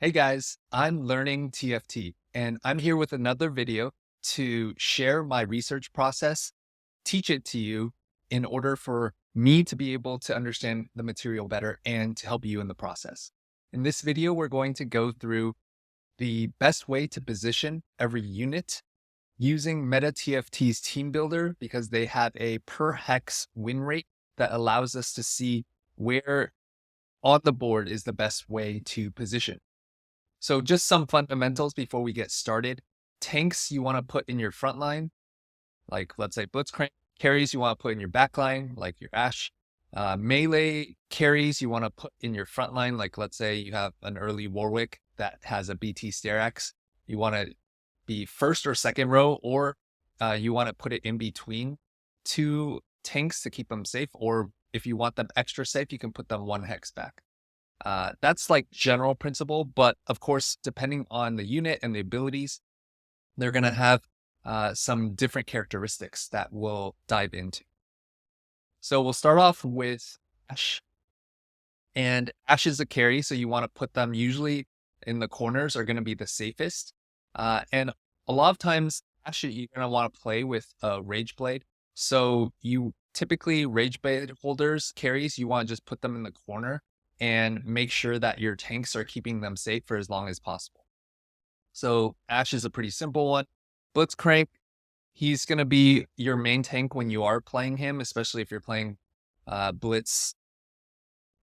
Hey guys, I'm learning TFT and I'm here with another video to share my research process, teach it to you in order for me to be able to understand the material better and to help you in the process. In this video, we're going to go through the best way to position every unit using MetaTFT's team builder because they have a per hex win rate that allows us to see where on the board is the best way to position. So just some fundamentals before we get started. Tanks you want to put in your front line, like let's say Blitzcrank. Carries you want to put in your back line, like your Ashe. Melee carries you want to put in your front line, like let's say you have an early Warwick that has a BT stair axe. You want to be first or second row, or you want to put it in between two tanks to keep them safe, or if you want them extra safe, you can put them one hex back. That's like general principle, but of course, depending on the unit and the abilities, they're going to have some different characteristics that we'll dive into. So we'll start off with Ashe. And Ashe is a carry, so you want to put them usually in the corners are going to be the safest. And a lot of times, Ashe, you're going to want to play with a Rage Blade. So you typically Rage Blade holders, carries, you want to just put them in the corner and make sure that your tanks are keeping them safe for as long as possible. So Ashe is a pretty simple one. Blitzcrank, he's going to be your main tank when you are playing him, especially if you're playing Blitz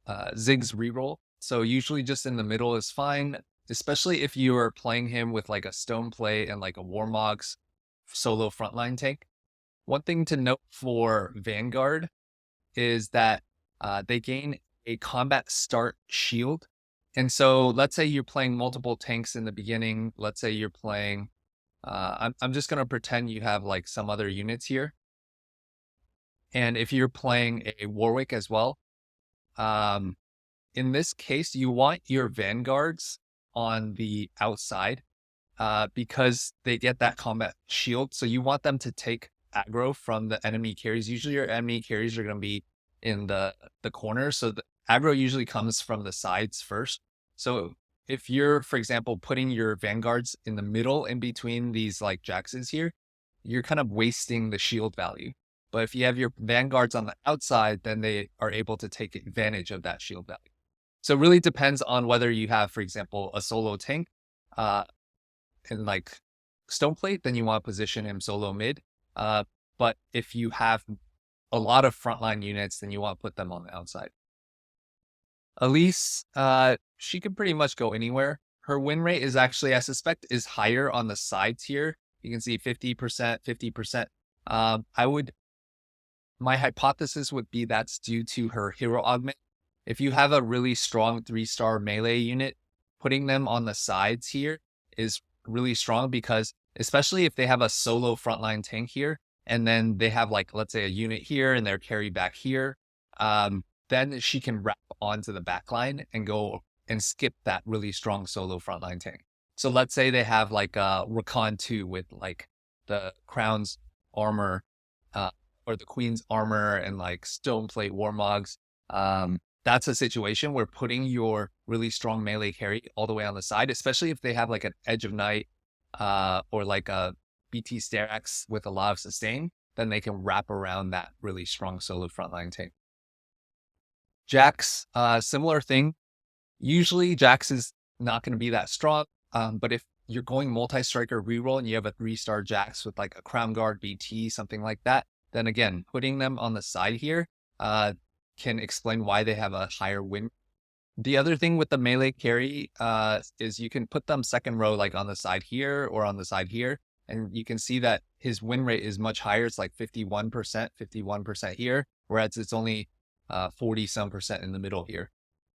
Ziggs reroll. So usually just in the middle is fine, especially if you are playing him with like a Stone Plate and like a Warmog's solo frontline tank. One thing to note for Vanguard is that they gain a combat start shield. And so let's say you're playing multiple tanks in the beginning. Let's say you're playing, I'm just going to pretend you have like some other units here. And if you're playing a Warwick as well, in this case, you want your Vanguards on the outside because they get that combat shield. So you want them to take aggro from the enemy carries. Usually your enemy carries are going to be in the corner. So the aggro usually comes from the sides first. So if you're, for example, putting your Vanguards in the middle in between these like Jaxes here, you're kind of wasting the shield value. But if you have your Vanguards on the outside, then they are able to take advantage of that shield value. So it really depends on whether you have, for example, a solo tank in like Stoneplate, then you want to position him solo mid. But if you have a lot of frontline units, then you want to put them on the outside. Elise, she can pretty much go anywhere. Her win rate is actually, I suspect, is higher on the sides here. You can see 50%, 50%. My hypothesis would be that's due to her hero augment. If you have a really strong 3-star melee unit, putting them on the sides here is really strong because especially if they have a solo frontline tank here, and then they have like, let's say a unit here and they're carry back here, then she can wrap onto the back line and go and skip that really strong solo frontline tank. So let's say they have like a Rakan 2 with like the Crown's armor, or the Queen's armor and like Stoneplate Warmogs. That's a situation where putting your really strong melee carry all the way on the side, especially if they have like an Edge of Night or like a BT stair axe with a lot of sustain, then they can wrap around that really strong solo frontline tank. Jax, similar thing. Usually Jax is not going to be that strong, but if you're going multi-striker reroll and you have a 3-star Jax with like a Crown Guard BT, something like that, then again, putting them on the side here can explain why they have a higher win. The other thing with the melee carry is you can put them second row like on the side here or on the side here, and you can see that his win rate is much higher. It's like 51% here, whereas it's only 40-some% in the middle here.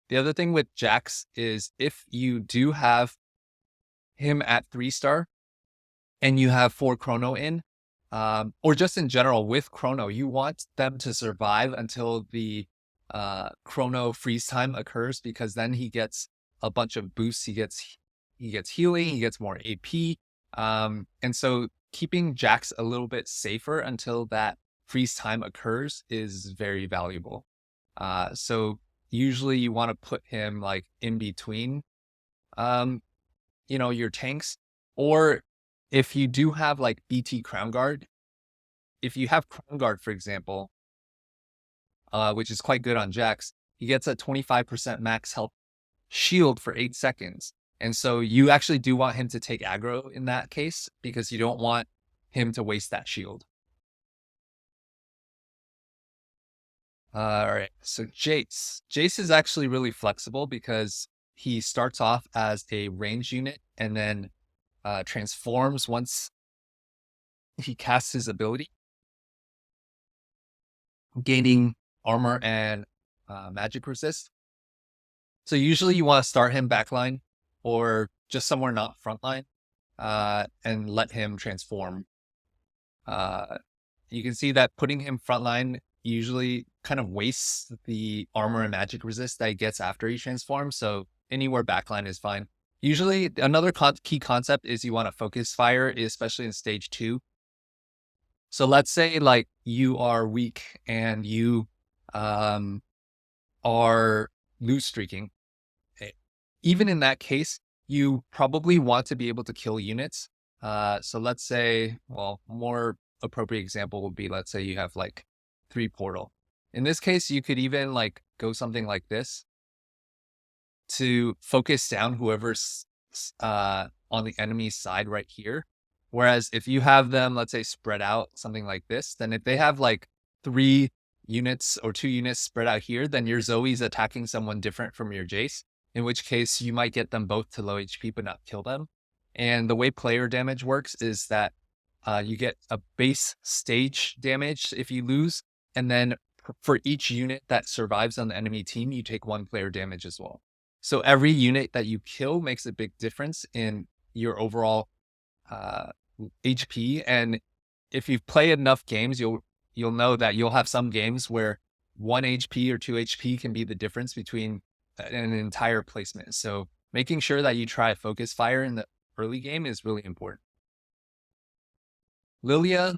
The other thing with Jax is if you do have him at 3-star and you have 4 Chrono in, or just in general with Chrono, you want them to survive until the Chrono freeze time occurs, because then he gets a bunch of boosts. He gets healing, he gets more AP. And so keeping Jax a little bit safer until that freeze time occurs is very valuable. So usually you want to put him like in between your tanks, or if you do have like BT Crown Guard, if you have Crown Guard, for example, which is quite good on Jax, he gets a 25% max health shield for 8 seconds. And so you actually do want him to take aggro in that case because you don't want him to waste that shield. All right, so Jace. Jace is actually really flexible because he starts off as a range unit and then transforms once he casts his ability, gaining armor and magic resist. So usually you want to start him backline or just somewhere not frontline and let him transform. You can see that putting him frontline usually kind of wastes the armor and magic resist that he gets after he transforms. So anywhere backline is fine. Usually another key concept is you want to focus fire, especially in stage 2. So let's say like you are weak and you are loose streaking. Even in that case, you probably want to be able to kill units. So let's say, well, more appropriate example would be, let's say you have like 3 portal. In this case, you could even like go something like this to focus down whoever's on the enemy's side right here. Whereas if you have them, let's say, spread out something like this, then if they have like 3 units or 2 units spread out here, then your Zoe's attacking someone different from your Jace, in which case you might get them both to low HP but not kill them. And the way player damage works is that you get a base stage damage if you lose, and then for each unit that survives on the enemy team, you take 1 player damage as well. So every unit that you kill makes a big difference in your overall HP. And if you play enough games, you'll know that you'll have some games where 1 HP or 2 HP can be the difference between an entire placement. So making sure that you try focus fire in the early game is really important. Lilia,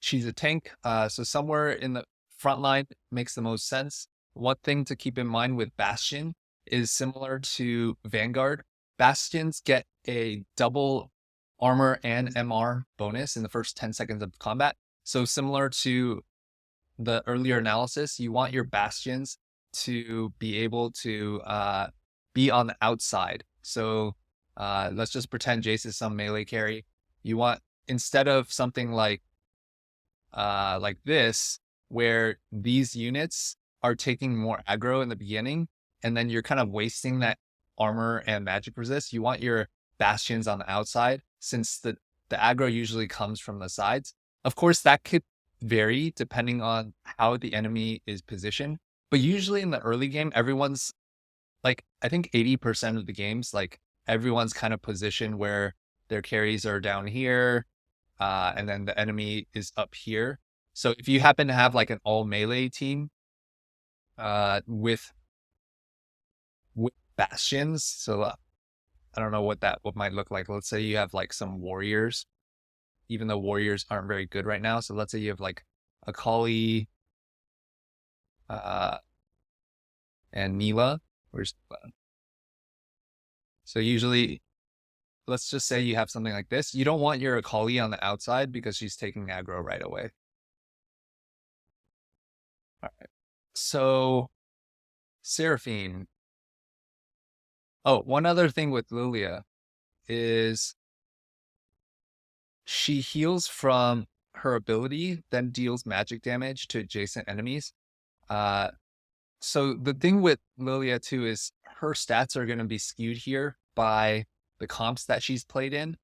she's a tank, so somewhere in the front line makes the most sense. One thing to keep in mind with Bastion is similar to Vanguard. Bastions get a double armor and MR bonus in the first 10 seconds of combat. So similar to the earlier analysis, you want your Bastions to be able to be on the outside. So let's just pretend Jace is some melee carry. You want, instead of something like this, where these units are taking more aggro in the beginning, and then you're kind of wasting that armor and magic resist, you want your Bastions on the outside, since the aggro usually comes from the sides. Of course, that could vary depending on how the enemy is positioned, but usually in the early game, everyone's like, I think 80% of the games, like everyone's kind of positioned where their carries are down here, and then the enemy is up here. So if you happen to have like an all melee team with Bastions, so I don't know what might look like. Let's say you have like some warriors, even though warriors aren't very good right now. So let's say you have like a Kali and Mila. Where's so usually, let's just say you have something like this. You don't want your Akali on the outside because she's taking aggro right away. All right. So Seraphine. Oh, one other thing with Lilia is she heals from her ability, then deals magic damage to adjacent enemies. So the thing with Lilia too is her stats are going to be skewed here by the comps that she's played in.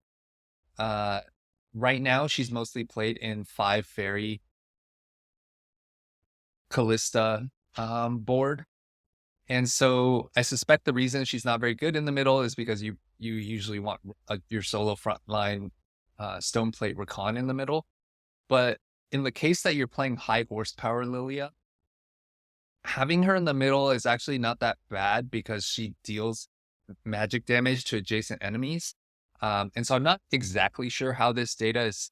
Right now, she's mostly played in 5 Fairy Callista board. And so I suspect the reason she's not very good in the middle is because you usually want your solo frontline Stoneplate Recon in the middle. But in the case that you're playing high horsepower Lilia, having her in the middle is actually not that bad because she deals magic damage to adjacent enemies. And so I'm not exactly sure how this data is.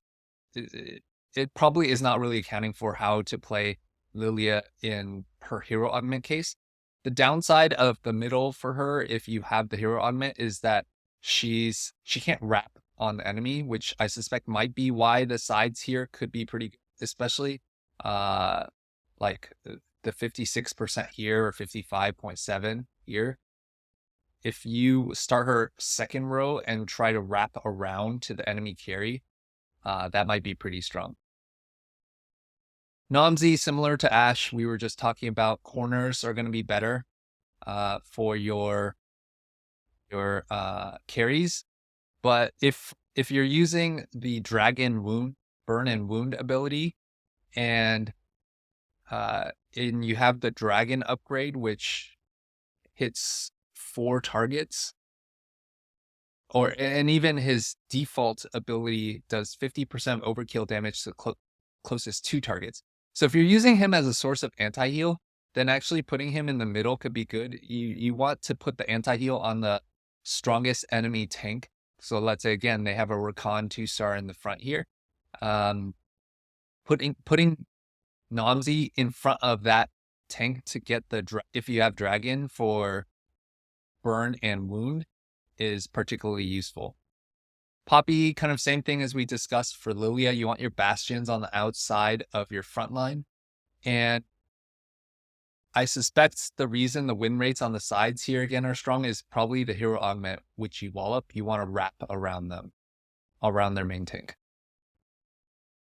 It probably is not really accounting for how to play Lilia in her hero augment case. The downside of the middle for her, if you have the hero augment, is that she can't wrap on the enemy, which I suspect might be why the sides here could be pretty good, especially like the 56% here or 55.7 here. If you start her second row and try to wrap around to the enemy carry, that might be pretty strong. Namzi, similar to Ashe, we were just talking about corners are going to be better for your carries. But if you're using the Dragon Wound, Burn and Wound ability, and you have the Dragon upgrade, which hits 4 targets, and even his default ability does 50% overkill damage to the closest 2 targets. So if you're using him as a source of anti-heal, then actually putting him in the middle could be good. You want to put the anti-heal on the strongest enemy tank. So let's say, again, they have a Rakan 2-star in the front here. Putting Namzi in front of that tank to get if you have Dragon for Burn and Wound is particularly useful. Poppy, kind of same thing as we discussed for Lilia. You want your bastions on the outside of your front line. And I suspect the reason the win rates on the sides here again are strong is probably the hero augment, which you wallop. You want to wrap around them, around their main tank.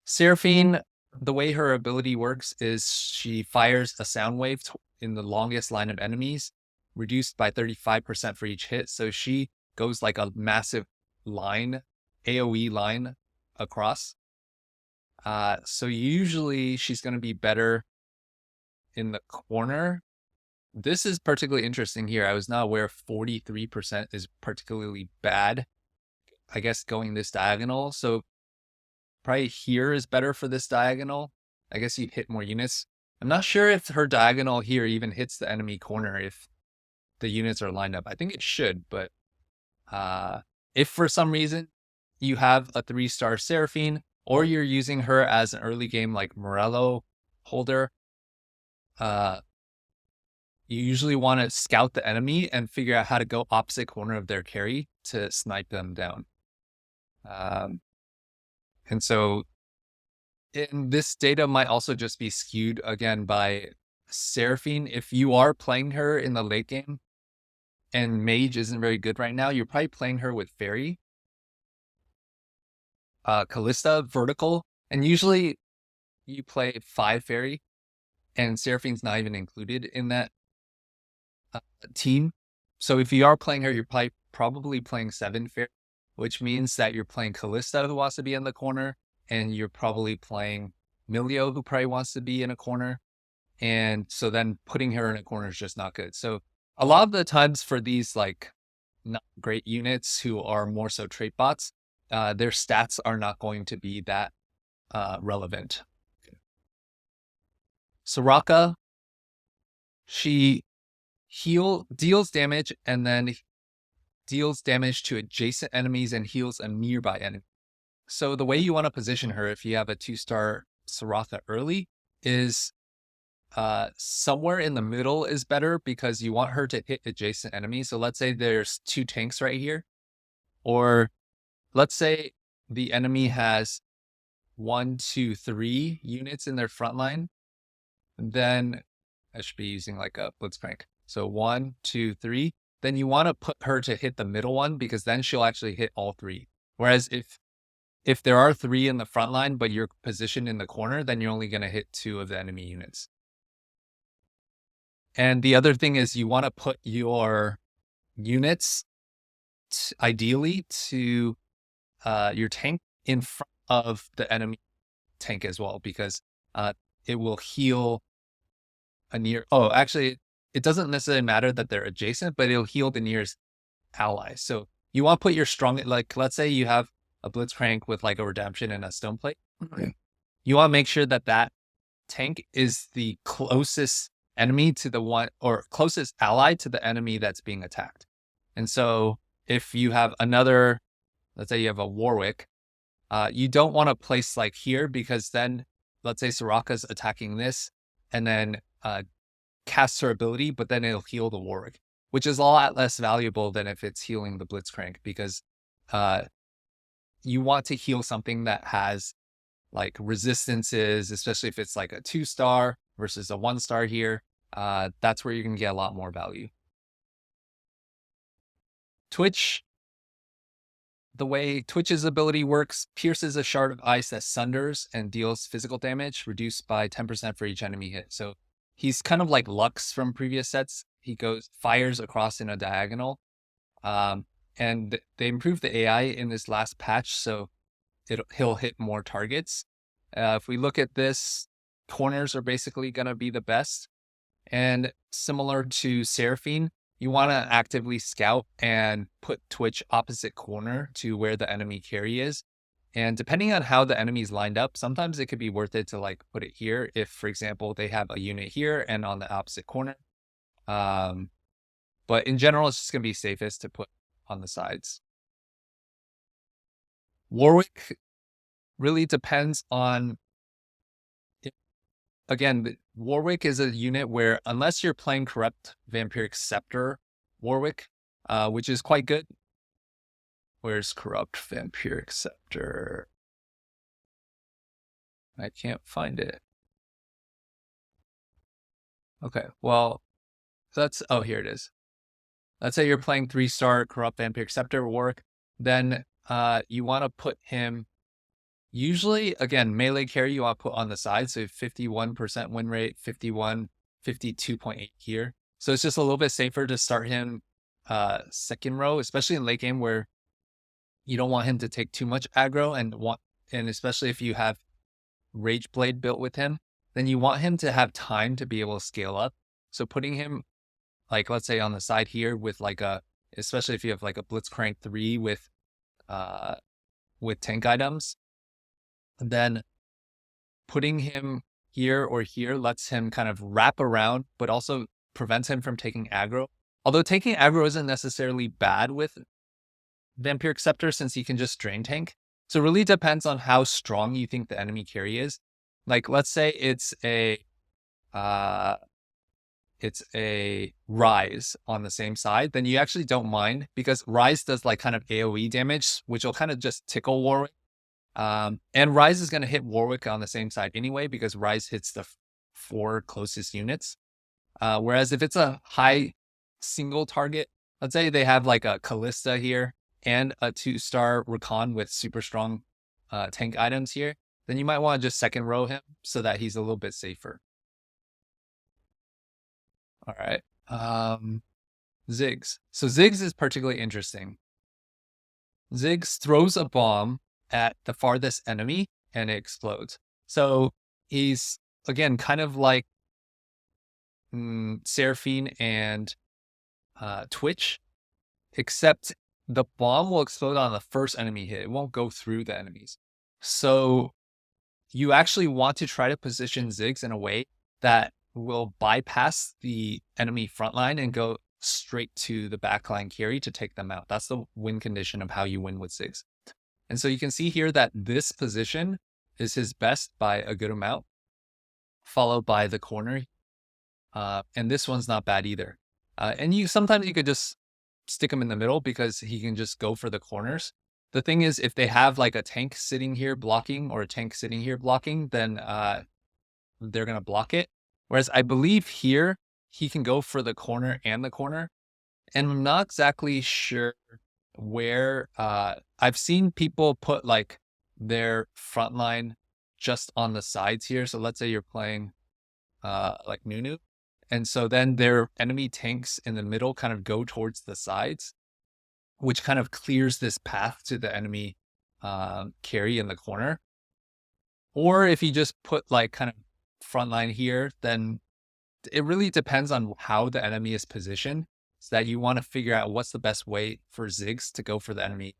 Seraphine, the way her ability works is she fires a sound wave in the longest line of enemies, reduced by 35% for each hit. So she goes like a massive line, AoE line across. So usually she's going to be better in the corner. This is particularly interesting here. I was not aware 43% is particularly bad, I guess, going this diagonal. So probably here is better for this diagonal. I guess you hit more units. I'm not sure if her diagonal here even hits the enemy corner if the units are lined up. I think it should, but if for some reason you have a 3-star Seraphine, or you're using her as an early game like Morello holder, you usually want to scout the enemy and figure out how to go opposite corner of their carry to snipe them down. And so this data might also just be skewed again by Seraphine. If you are playing her in the late game and Mage isn't very good right now, you're probably playing her with Fairy, Callista, Vertical, and usually you play 5 Fairy, and Seraphine's not even included in that team. So if you are playing her, you're probably playing 7 Fairy, which means that you're playing Callista, who wants to be in the corner, and you're probably playing Milio, who probably wants to be in a corner. And so then putting her in a corner is just not good. So a lot of the times for these like not great units who are more so trait bots, their stats are not going to be that relevant. Soraka, she deals damage and then deals damage to adjacent enemies and heals a nearby enemy. So the way you want to position her if you have a 2-star Soraka early is somewhere in the middle is better, because you want her to hit adjacent enemies. So let's say there's 2 tanks right here, or let's say the enemy has 1, 2, 3 units in their front line. Then I should be using like a blitzcrank. So 1, 2, 3. Then you want to put her to hit the middle one, because then she'll actually hit all 3. Whereas if there are 3 in the front line, but you're positioned in the corner, then you're only going to hit 2 of the enemy units. And the other thing is you want to put your units, ideally, to your tank in front of the enemy tank as well, because it will heal a near... Oh, actually, it doesn't necessarily matter that they're adjacent, but it'll heal the nearest ally. So you want to put your strong... Like, let's say you have a blitzcrank with like a redemption and a stone plate. Okay. You want to make sure that that tank is the closest enemy to the one, or closest ally to the enemy that's being attacked. And so if you have another, let's say you have a Warwick, you don't want to place like here, because then let's say Soraka's attacking this, and then cast her ability, but then it'll heal the Warwick, which is a lot less valuable than if it's healing the Blitzcrank, because you want to heal something that has like resistances, especially if it's like a 2-star versus a 1-star here. That's where you can get a lot more value. Twitch, the way Twitch's ability works, pierces a shard of ice that sunders and deals physical damage, reduced by 10% for each enemy hit. So he's kind of like Lux from previous sets. He fires across in a diagonal. And they improved the AI in this last patch, so he'll hit more targets. If we look at this, corners are basically going to be the best. And similar to Seraphine, you want to actively scout and put Twitch opposite corner to where the enemy carry is. And depending on how the enemy's lined up, sometimes it could be worth it to like put it here if, for example, they have a unit here and on the opposite corner. But in general, it's just going to be safest to put on the sides. Warwick really depends on, again, Warwick is a unit where unless you're playing Corrupt Vampiric Scepter Warwick, which is quite good. Where's Corrupt Vampiric Scepter? I can't find it. Okay, well, oh, here it is. Let's say you're playing 3-star Corrupt Vampiric Scepter Warwick, then you want to put him, usually, again, melee carry you want to put on the side, so 51% win rate, 52.8 here. So it's just a little bit safer to start him second row, especially in late game where you don't want him to take too much aggro, and especially if you have Rage Blade built with him, then you want him to have time to be able to scale up. So putting him, like, let's say on the side here with like especially if you have like a Blitzcrank 3 with tank items, then putting him here or here lets him kind of wrap around, but also prevents him from taking aggro. Although taking aggro isn't necessarily bad with Vampiric Scepter, since he can just drain tank. So it really depends on how strong you think the enemy carry is. Like, let's say it's a Rise on the same side, then you actually don't mind, because Rise does like kind of AoE damage, which will kind of just tickle Warwick. And Rise is going to hit Warwick on the same side anyway, because Rise hits the 4 closest units. Whereas if it's a high single target, let's say they have like a Callista here and a 2-star Rakan with super strong tank items here, then you might want to just second row him so that he's a little bit safer. All right. Ziggs. So Ziggs is particularly interesting. Ziggs throws a bomb at the farthest enemy and it explodes. So he's, again, kind of like Seraphine and Twitch, except the bomb will explode on the first enemy hit. It won't go through the enemies. So you actually want to try to position Ziggs in a way that will bypass the enemy front line and go straight to the backline carry to take them out. That's the win condition of how you win with Ziggs. And so you can see here that this position is his best by a good amount, followed by the corner. And this one's not bad either. And sometimes you could just stick him in the middle because he can just go for the corners. The thing is, if they have like a tank sitting here blocking or a tank sitting here blocking, then they're going to block it. Whereas I believe here, he can go for the corner and the corner. And I'm not exactly sure where, I've seen people put like their front line just on the sides here. So let's say you're playing like Nunu. And so then their enemy tanks in the middle kind of go towards the sides, which kind of clears this path to the enemy carry in the corner. Or if you just put like kind of front line here, then it really depends on how the enemy is positioned, so that you want to figure out what's the best way for Ziggs to go for the enemy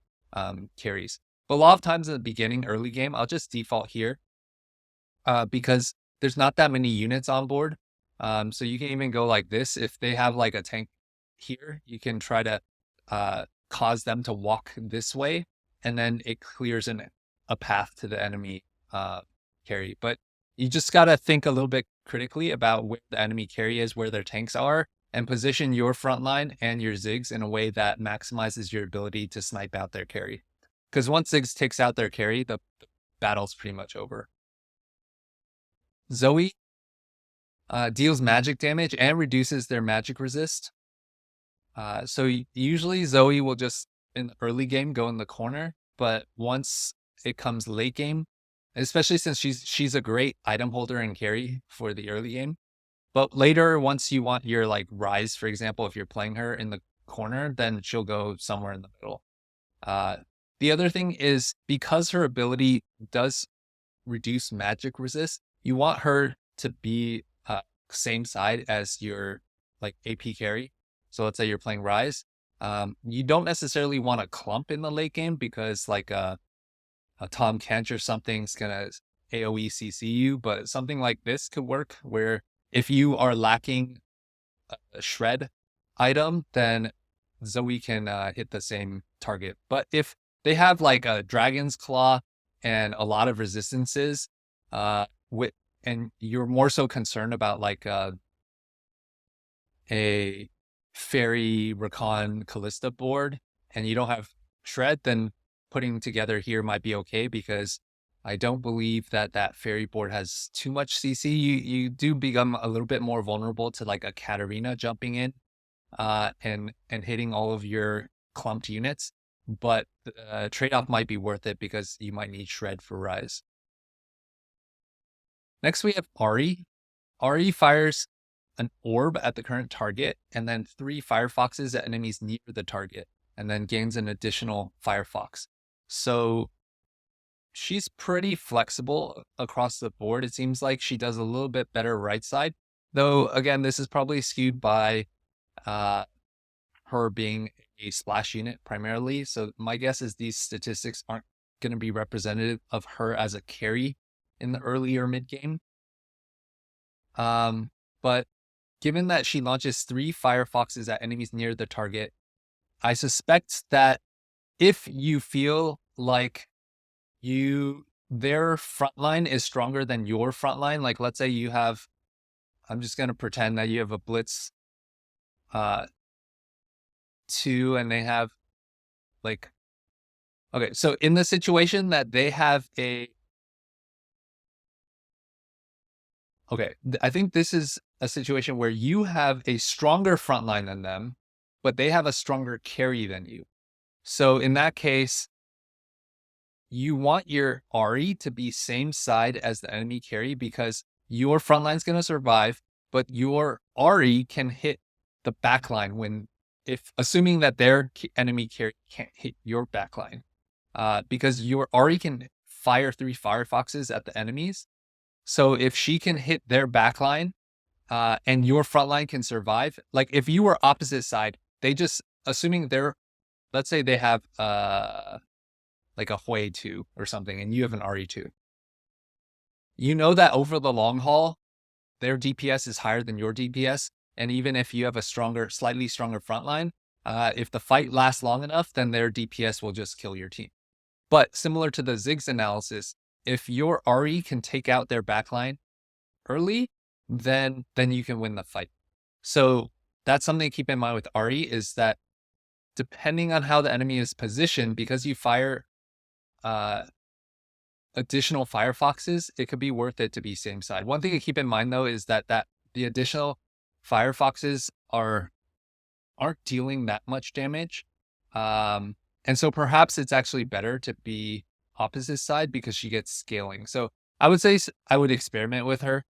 carries. But a lot of times in the beginning, early game, I'll just default here because there's not that many units on board. So you can even go like this. If they have like a tank here, you can try to cause them to walk this way, and then it clears a path to the enemy carry. But you just got to think a little bit critically about where the enemy carry is, where their tanks are, and position your front line and your Ziggs in a way that maximizes your ability to snipe out their carry. Because once Ziggs takes out their carry, the battle's pretty much over. Zoe deals magic damage and reduces their magic resist. So usually Zoe will just, in the early game, go in the corner, but once it comes late game, especially since she's a great item holder and carry for the early game, but later, once you want your like Rise, for example, if you're playing her in the corner, then she'll go somewhere in the middle. The other thing is, because her ability does reduce magic resist, you want her to be same side as your like AP carry. So let's say you're playing Rise. You don't necessarily want to clump in the late game because like a Tom Kench or something's gonna AoE CC you, but something like this could work where if you are lacking a shred item, then Zoe can hit the same target. But if they have like a Dragon's Claw and a lot of resistances, and you're more so concerned about like a Fairy Rakan Callista board and you don't have shred, then putting together here might be okay, because I don't believe that Fairy board has too much CC. You do become a little bit more vulnerable to like a Katarina jumping in and hitting all of your clumped units, but trade-off might be worth it because you might need shred for Rise. Next we have Ahri. Ahri fires an orb at the current target and then 3 Firefoxes at enemies near the target, and then gains an additional Firefox. So she's pretty flexible across the board. It seems like she does a little bit better right side, though again, this is probably skewed by her being a splash unit primarily. So my guess is these statistics aren't going to be representative of her as a carry in the early or mid game. But given that she launches 3 Firefoxes at enemies near the target, I suspect that if you feel like their frontline is stronger than your frontline, like let's say you have, I'm just going to pretend that you have a Blitz 2 and they have like, okay, so in the situation that they have I think this is a situation where you have a stronger frontline than them, but they have a stronger carry than you. So in that case, you want your Ahri to be same side as the enemy carry, because your frontline's going to survive, but your Ahri can hit the backline assuming that their enemy carry can't hit your backline, because your Ahri can fire 3 Firefoxes at the enemies. So if she can hit their backline, and your frontline can survive, like if you were opposite side, assuming let's say they have like a Hui 2 or something, and you have an Ahri 2. You know that over the long haul, their DPS is higher than your DPS, and even if you have a slightly stronger frontline, if the fight lasts long enough, then their DPS will just kill your team. But similar to the Ziggs analysis, if your Ahri can take out their backline early, then you can win the fight. So that's something to keep in mind with Ahri, is that depending on how the enemy is positioned, because you fire additional Firefoxes, it could be worth it to be same side. One thing to keep in mind though is that the additional Firefoxes aren't dealing that much damage. And so perhaps it's actually better to be opposite side because she gets scaling. So I would say I would experiment with her.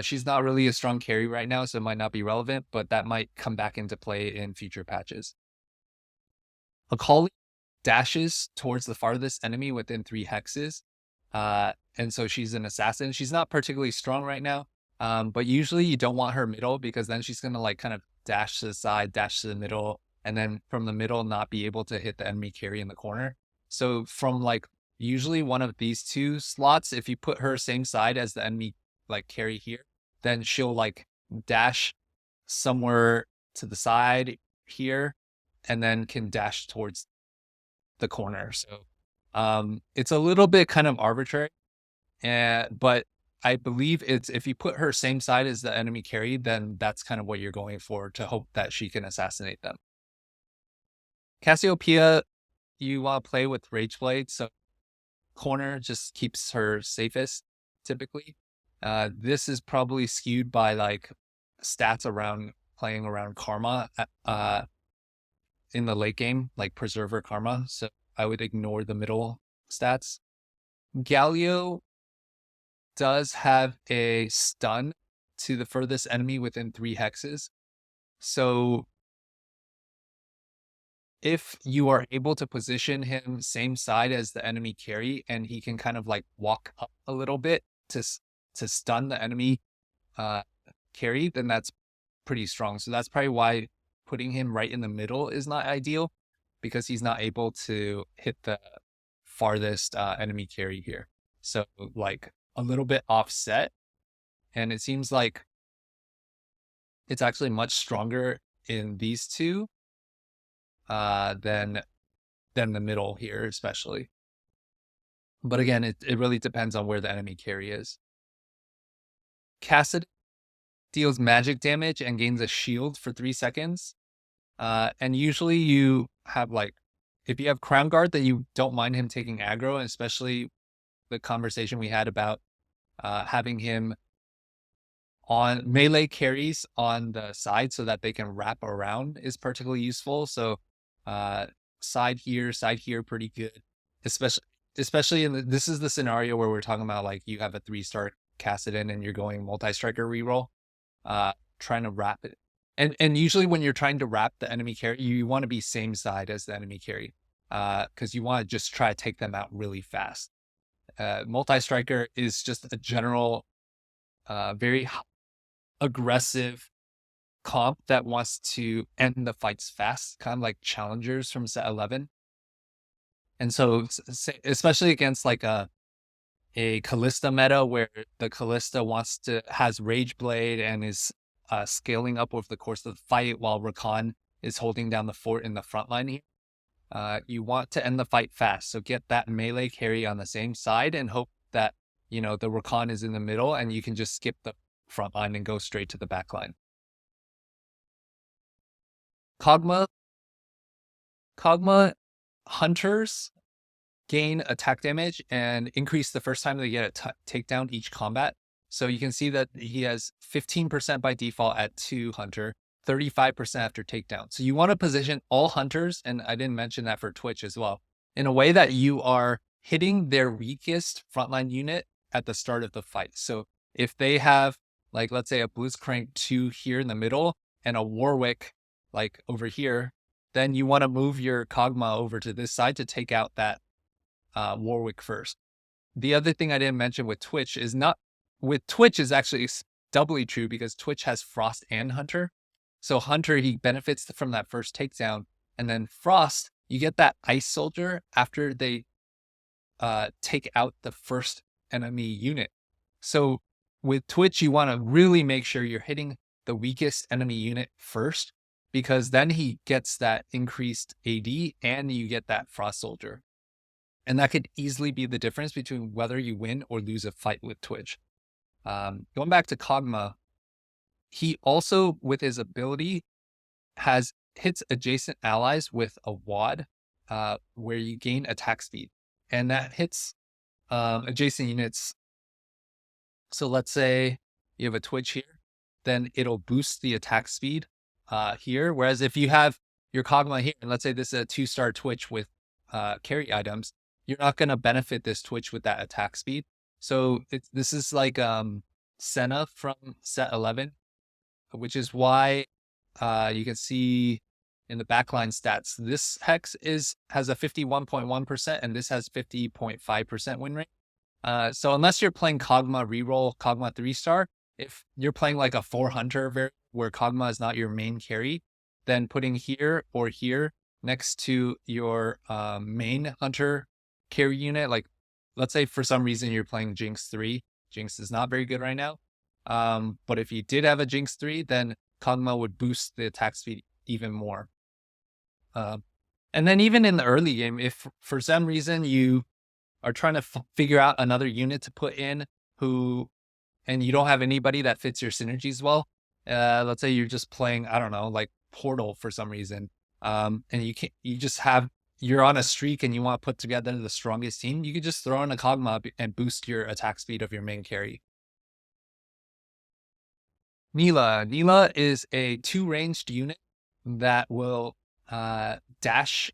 She's not really a strong carry right now, so it might not be relevant, but that might come back into play in future patches. Akali dashes towards the farthest enemy within 3 hexes. And so she's an assassin. She's not particularly strong right now, but usually you don't want her middle, because then she's going to like kind of dash to the side, dash to the middle, and then from the middle not be able to hit the enemy carry in the corner. So from like usually one of these 2 slots, if you put her same side as the enemy like carry here, then she'll like dash somewhere to the side here and then can dash towards the corner. So it's a little bit kind of arbitrary, but I believe it's if you put her same side as the enemy carry, then that's kind of what you're going for to hope that she can assassinate them. Cassiopeia, you want to play with Rage Blade, so corner just keeps her safest typically. This is probably skewed by like stats around playing around Karma in the late game, like Preserver Karma. So I would ignore the middle stats. Galio does have a stun to the furthest enemy within 3 hexes. So if you are able to position him same side as the enemy carry, and he can kind of like walk up a little bit to stun the enemy carry, then that's pretty strong. So that's probably why putting him right in the middle is not ideal, because he's not able to hit the farthest enemy carry here. So like a little bit offset, and it seems like it's actually much stronger in these two than the middle here, especially. But again, it really depends on where the enemy carry is. Cassidy deals magic damage and gains a shield for 3 seconds. And usually you have like, if you have Crown Guard, then you don't mind him taking aggro, and especially the conversation we had about having him on melee carries on the side so that they can wrap around is particularly useful. So side here, pretty good. Especially in this is the scenario where we're talking about like you have a 3-star Cassidon and you're going multi-striker reroll, trying to wrap it. And usually when you're trying to wrap the enemy carry, you want to be same side as the enemy carry, because you want to just try to take them out really fast. Multi-striker is just a general, very aggressive comp that wants to end the fights fast, kind of like challengers from set 11. And so, especially against like a Callista meta where the Callista has Rage Blade and is scaling up over the course of the fight while Rakan is holding down the fort in the front line here. You want to end the fight fast, so get that melee carry on the same side and hope that, the Rakan is in the middle and you can just skip the front line and go straight to the back line. Kog'Maw hunters gain attack damage and increase the first time they get a takedown each combat. So you can see that he has 15% by default at 2 hunter, 35% after takedown. So you want to position all hunters, and I didn't mention that for Twitch as well, in a way that you are hitting their weakest frontline unit at the start of the fight. So if they have, like, let's say a Blitzcrank 2 here in the middle and a Warwick like over here, then you want to move your Kog'Maw over to this side to take out that Warwick first. The other thing I didn't mention with Twitch is is actually doubly true, because Twitch has Frost and Hunter. So Hunter, he benefits from that first takedown, and then Frost, you get that Ice Soldier after they take out the first enemy unit. So with Twitch, you want to really make sure you're hitting the weakest enemy unit first, because then he gets that increased AD and you get that Frost Soldier. And that could easily be the difference between whether you win or lose a fight with Twitch. Going back to Kog'Maw, he also, with his ability, hits adjacent allies with a wad, where you gain attack speed. And that hits adjacent units. So let's say you have a Twitch here, then it'll boost the attack speed here. Whereas if you have your Kog'Maw here, and let's say this is a 2-star Twitch with carry items, you're not going to benefit this Twitch with that attack speed. So this is like Senna from set 11, which is why you can see in the backline stats, this hex has a 51.1% and this has 50.5% win rate. So unless you're playing Kog'Maw reroll, Kog'Maw 3-star, if you're playing like a 4 hunter where Kog'Maw is not your main carry, then putting here or here next to your main hunter carry unit, like let's say for some reason you're playing Jinx 3. Jinx is not very good right now. But if you did have a Jinx 3, then Kog'Maw would boost the attack speed even more. And then even in the early game, if for some reason you are trying to figure out another unit to put in who and you don't have anybody that fits your synergies well, let's say you're just playing, I don't know, like Portal for some reason, and you're on a streak and you want to put together the strongest team, you could just throw in a Kog'Maw and boost your attack speed of your main carry. Neela is a 2-ranged unit that will dash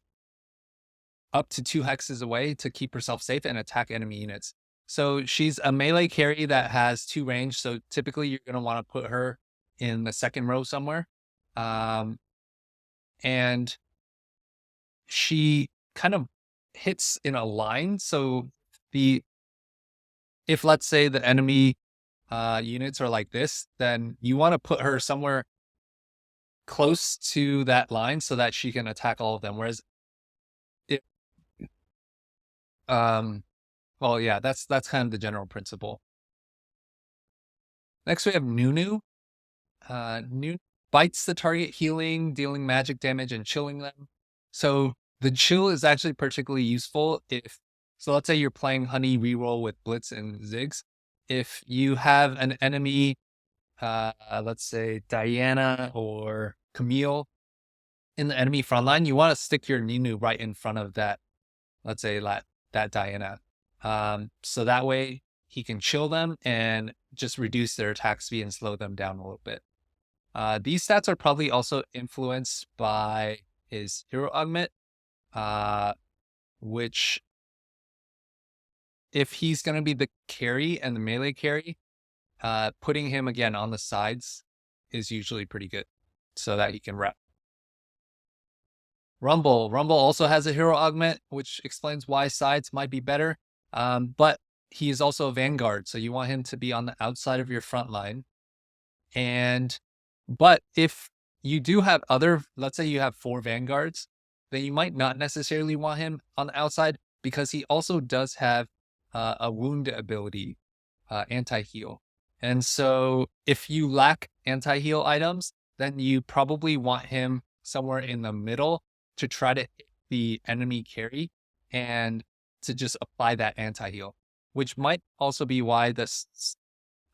up to 2 hexes away to keep herself safe and attack enemy units. So she's a melee carry that has 2 range. So typically you're going to want to put her in the second row somewhere. And she kind of hits in a line. So if let's say the enemy units are like this, then you want to put her somewhere close to that line so that she can attack all of them. Whereas well, yeah, that's kind of the general principle. Next, we have Nunu. Nunu bites the target, healing, dealing magic damage, and chilling them. So the chill is actually particularly useful so let's say you're playing Honey reroll with Blitz and Ziggs. If you have an enemy, let's say Diana or Camille in the enemy front line, you want to stick your Nunu right in front of that, let's say that Diana. So that way he can chill them and just reduce their attack speed and slow them down a little bit. These stats are probably also influenced by his hero augment, which if he's going to be the carry and the melee carry, putting him again on the sides is usually pretty good so that he can rep. Rumble also has a hero augment, which explains why sides might be better. But he is also a vanguard, so you want him to be on the outside of your front line. But if you do have let's say you have 4 vanguards, then you might not necessarily want him on the outside because he also does have a wound ability, anti-heal. And so if you lack anti-heal items, then you probably want him somewhere in the middle to try to hit the enemy carry and to just apply that anti-heal, which might also be why this,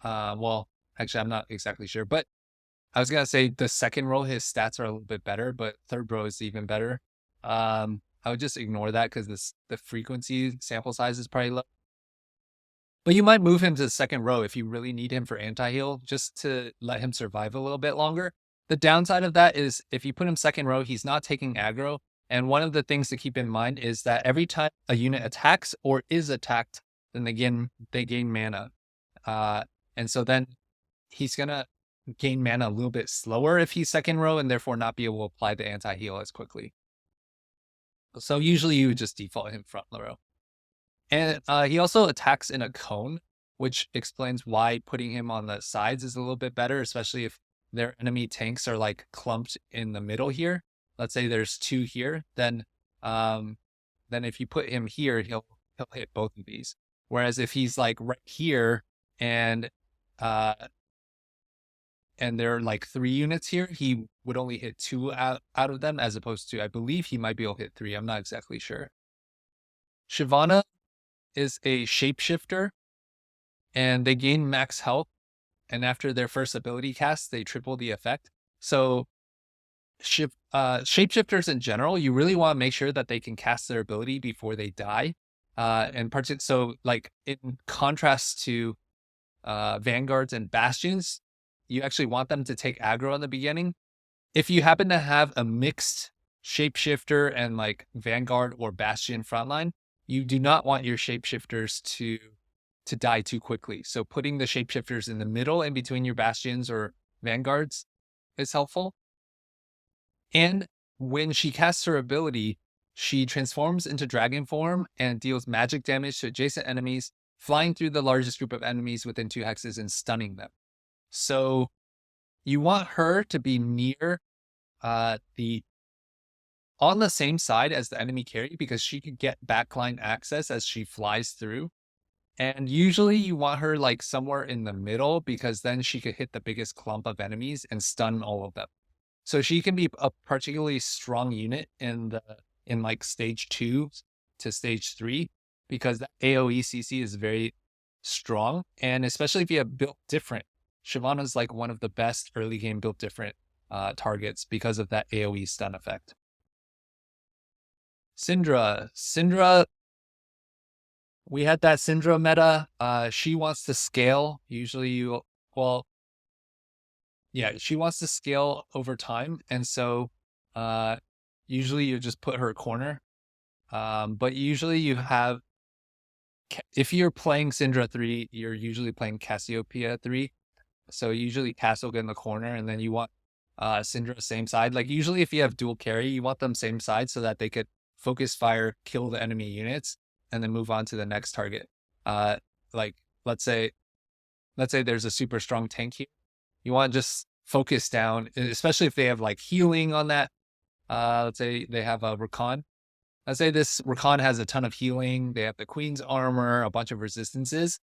well, actually, I'm not exactly sure, but I was going to say the second row, his stats are a little bit better, but third row is even better. I would just ignore that because the frequency sample size is probably low. But you might move him to the second row if you really need him for anti-heal, just to let him survive a little bit longer. The downside of that is if you put him second row, he's not taking aggro. And one of the things to keep in mind is that every time a unit attacks or is attacked, then they gain mana. And so then he's going to gain mana a little bit slower if he's second row and therefore not be able to apply the anti-heal as quickly. So usually you would just default him front row. And he also attacks in a cone, which explains why putting him on the sides is a little bit better, especially if their enemy tanks are like clumped in the middle here. Let's say there's 2 here, then if you put him here, he'll hit both of these. Whereas if he's like right here and there are like 3 units here, he would only hit 2 out of them, as opposed to, I believe he might be able to hit 3. I'm not exactly sure. Shyvana is a shapeshifter, and they gain max health, and after their first ability cast, they triple the effect. So shapeshifters in general, you really want to make sure that they can cast their ability before they die. So like in contrast to vanguards and bastions, you actually want them to take aggro in the beginning. If you happen to have a mixed shapeshifter and like vanguard or bastion frontline, you do not want your shapeshifters to die too quickly. So putting the shapeshifters in the middle in between your bastions or vanguards is helpful. And when she casts her ability, she transforms into dragon form and deals magic damage to adjacent enemies, flying through the largest group of enemies within 2 hexes and stunning them. So you want her to be near on the same side as the enemy carry, because she could get backline access as she flies through. And usually you want her like somewhere in the middle, because then she could hit the biggest clump of enemies and stun all of them. So she can be a particularly strong unit in like stage 2 to stage 3, because the AoE CC is very strong. And especially if you have built different, Shyvana's like one of the best early game built different targets because of that AoE stun effect. Syndra, we had that Syndra meta. She wants to scale. Usually she wants to scale over time. And so usually you just put her corner. But usually you have, if you're playing Syndra 3, you're usually playing Cassiopeia 3. So usually Cass will get in the corner, and then you want Syndra same side. Like usually if you have dual carry, you want them same side so that they could focus fire, kill the enemy units, and then move on to the next target. Like let's say there's a super strong tank here. You want to just focus down, especially if they have like healing on that. Let's say they have a Rakan. Let's say this Rakan has a ton of healing. They have the Queen's armor, a bunch of resistances.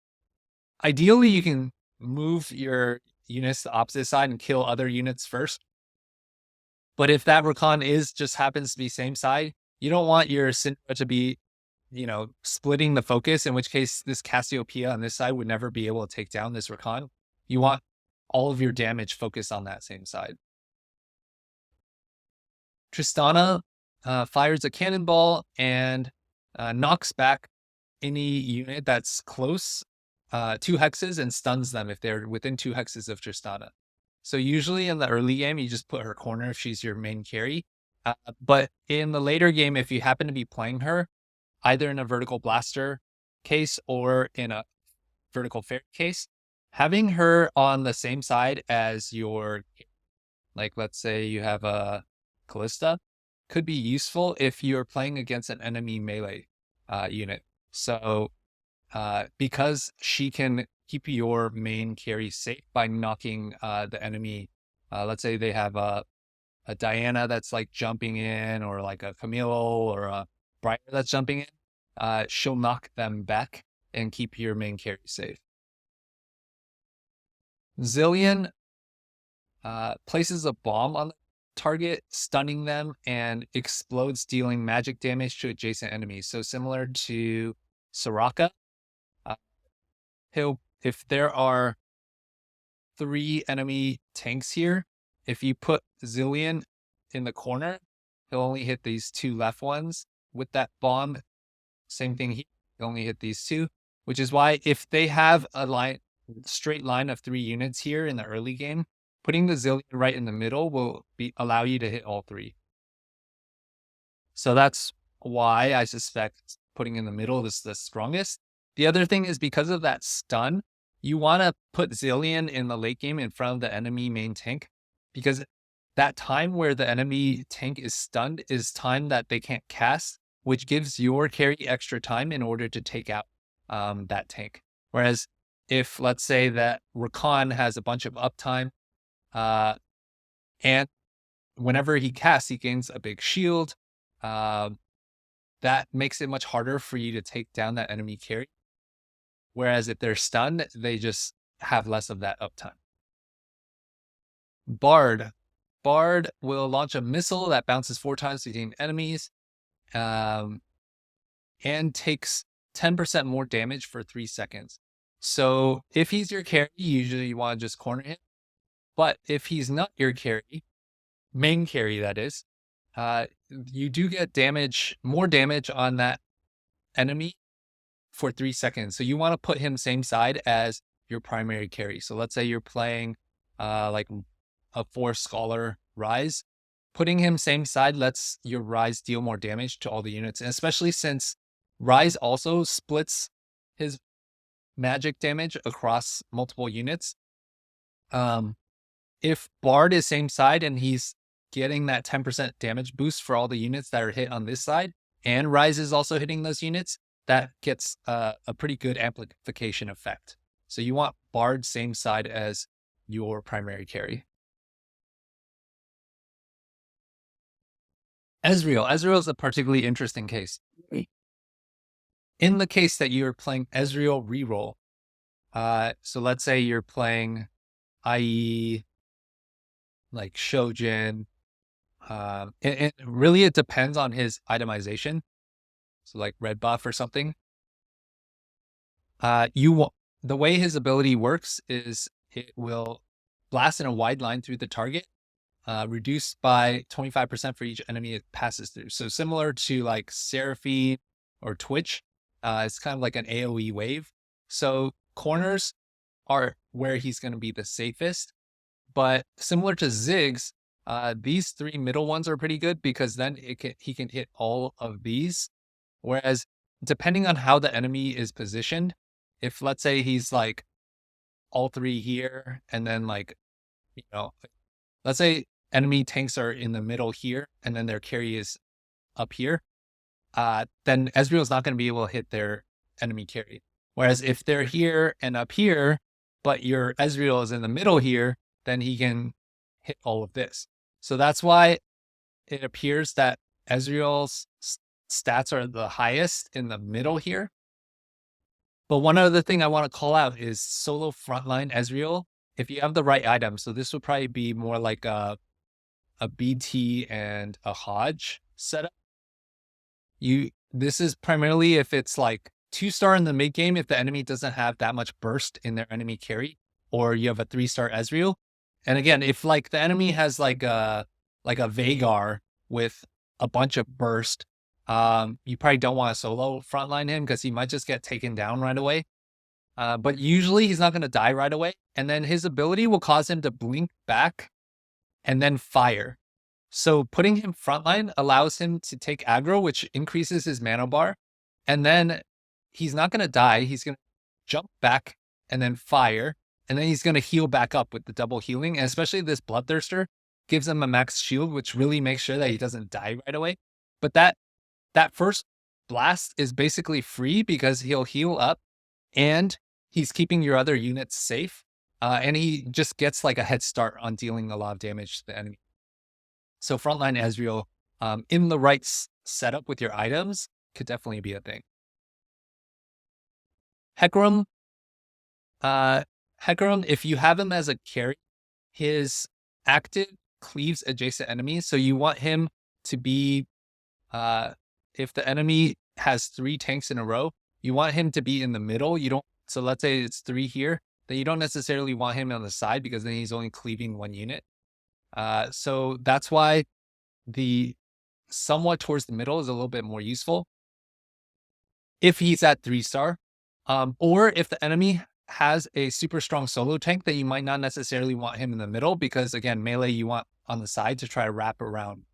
Ideally, you can move your units to the opposite side and kill other units first. But if that Rakan just happens to be same side, you don't want your Syndra to be, splitting the focus, in which case this Cassiopeia on this side would never be able to take down this Rakan. You want all of your damage focused on that same side. Tristana fires a cannonball and knocks back any unit that's close 2 hexes and stuns them if they're within 2 hexes of Tristana. So usually in the early game, you just put her corner if she's your main carry. But in the later game, if you happen to be playing her, either in a vertical blaster case or in a vertical fairy case, having her on the same side as your, like let's say you have a Callista, could be useful if you're playing against an enemy melee unit. So because she can keep your main carry safe by knocking the enemy. Let's say they have a Diana that's like jumping in, or like a Camille or a Briar that's jumping in. She'll knock them back and keep your main carry safe. Zillion places a bomb on the target, stunning them, and explodes, dealing magic damage to adjacent enemies. So similar to Soraka. If there are 3 enemy tanks here, if you put Zillion in the corner, he'll only hit these 2 left ones. With that bomb, same thing here, he'll only hit these 2, which is why if they have a straight line of 3 units here in the early game, putting the Zillion right in the middle will allow you to hit all 3. So that's why I suspect putting in the middle is the strongest. The other thing is because of that stun, you want to put Zillion in the late game in front of the enemy main tank, because that time where the enemy tank is stunned is time that they can't cast, which gives your carry extra time in order to take out that tank. Whereas if, let's say that Rakan has a bunch of uptime, and whenever he casts, he gains a big shield, that makes it much harder for you to take down that enemy carry. Whereas if they're stunned, they just have less of that uptime. Bard will launch a missile that bounces 4 times between enemies, and takes 10% more damage for 3 seconds. So if he's your carry, usually you want to just corner him. But if he's not your carry, main carry that is, you do get more damage on that enemy for 3 seconds. So you want to put him same side as your primary carry. So let's say you're playing like a 4 Scholar Rise. Putting him same side lets your Rise deal more damage to all the units. And especially since Rise also splits his magic damage across multiple units. If Bard is same side and he's getting that 10% damage boost for all the units that are hit on this side, and Rise is also hitting those units, that gets a pretty good amplification effect. So you want Bard same side as your primary carry. Ezreal is a particularly interesting case. In the case that you're playing Ezreal reroll, so let's say you're playing IE, like Shojin, and really it depends on his itemization. So like red buff or something. You the way his ability works is it will blast in a wide line through the target, reduced by 25% for each enemy it passes through. So similar to like Seraphine or Twitch, it's kind of like an AoE wave. So corners are where he's going to be the safest. But similar to Ziggs, these three middle ones are pretty good because then he can hit all of these. Whereas depending on how the enemy is positioned, if let's say he's like all three here, and then like, let's say enemy tanks are in the middle here, and then their carry is up here, then Ezreal's not going to be able to hit their enemy carry. Whereas if they're here and up here, but your Ezreal is in the middle here, then he can hit all of this. So that's why it appears that Ezreal's stats are the highest in the middle here. But one other thing I want to call out is solo frontline Ezreal. If you have the right item, so this would probably be more like a BT and a Hodge setup. This is primarily if it's like 2-star in the mid game, if the enemy doesn't have that much burst in their enemy carry, or you have a 3-star Ezreal. And again, if like the enemy has like a Veigar with a bunch of burst, you probably don't want to solo frontline him because he might just get taken down right away. But usually he's not going to die right away. And then his ability will cause him to blink back and then fire. So putting him frontline allows him to take aggro, which increases his mana bar. And then he's not going to die. He's going to jump back and then fire. And then he's going to heal back up with the double healing. And especially this Bloodthirster gives him a max shield, which really makes sure that he doesn't die right away. But that first blast is basically free because he'll heal up and he's keeping your other units safe. And he just gets like a head start on dealing a lot of damage to the enemy. So frontline Ezreal in the right setup with your items could definitely be a thing. Hecarim, if you have him as a carry, his active cleaves adjacent enemies. So you want him to be, if the enemy has 3 tanks in a row, you want him to be in the middle. So let's say it's 3 here, then you don't necessarily want him on the side because then he's only cleaving 1 unit. So that's why the somewhat towards the middle is a little bit more useful if he's at 3-star, or if the enemy has a super strong solo tank, that you might not necessarily want him in the middle because again, melee you want on the side to try to wrap around.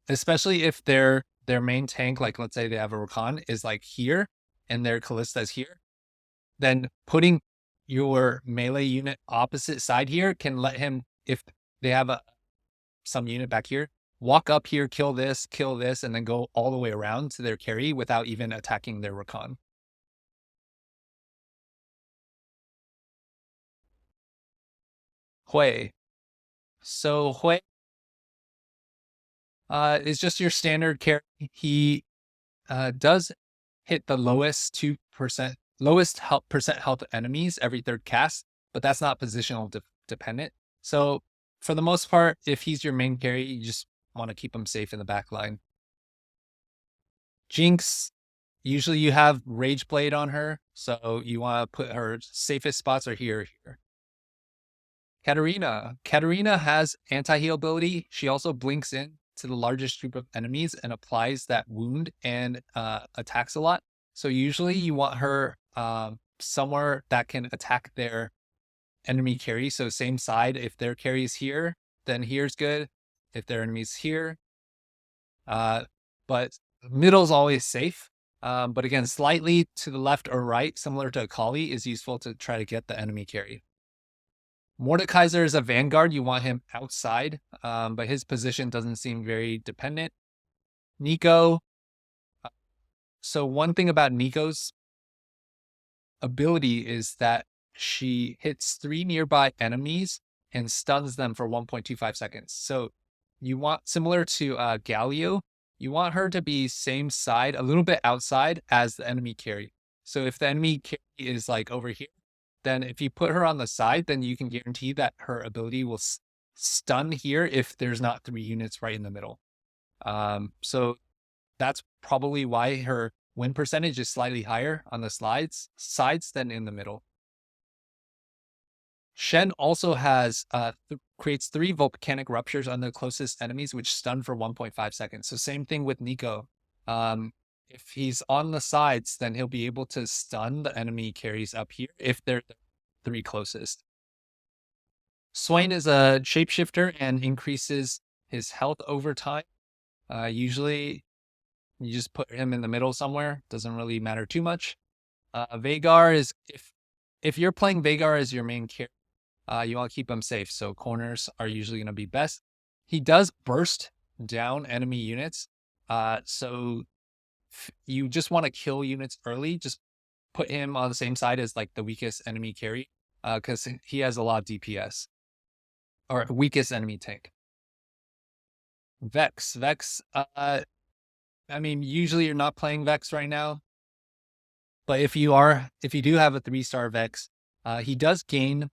Especially if their main tank, like let's say they have a Rakan, is like here and their Kallista's here, then putting your melee unit opposite side here can let him, if they have some unit back here, walk up here, kill this, and then go all the way around to their carry without even attacking their Rakan. Hui. So Hui is just your standard carry. He does hit the lowest 2%, lowest percent health enemies every 3rd cast, but that's not positional dependent. So for the most part, if he's your main carry, you just want to keep him safe in the back line. Jinx, usually you have Rage Blade on her, so you want to put her safest spots are here. Katarina has anti-heal ability. She also blinks in to the largest group of enemies and applies that wound and attacks a lot. So usually you want her somewhere that can attack their enemy carry. So same side, if their carry is here, then here's good. If their enemy's here, but middle's always safe. But again, slightly to the left or right, similar to Akali, is useful to try to get the enemy carry. Mordekaiser is a Vanguard. You want him outside, but his position doesn't seem very dependent. Neeko. So one thing about Neeko's ability is that she hits 3 nearby enemies and stuns them for 1.25 seconds. So you want, similar to Galio, you want her to be same side, a little bit outside as the enemy carry. So if the enemy carry is like over here, then if you put her on the side, then you can guarantee that her ability will stun here if there's not 3 units right in the middle. So that's probably why her win percentage is slightly higher on the sides than in the middle. Shen also has creates 3 volcanic ruptures on the closest enemies, which stun for 1.5 seconds. So same thing with Nico. If he's on the sides, then he'll be able to stun the enemy carries up here if they're the 3 closest. Swain is a shapeshifter and increases his health over time. Usually you just put him in the middle somewhere. Doesn't really matter too much. Vhagar is, if you're playing Vhagar as your main character, you want to keep him safe. So corners are usually going to be best. He does burst down enemy units. So you just want to kill units early. Just put him on the same side as like the weakest enemy carry, because he has a lot of DPS. Or weakest enemy tank. Vex. I mean, usually you're not playing Vex right now. But if you do have a 3-star Vex, he does gain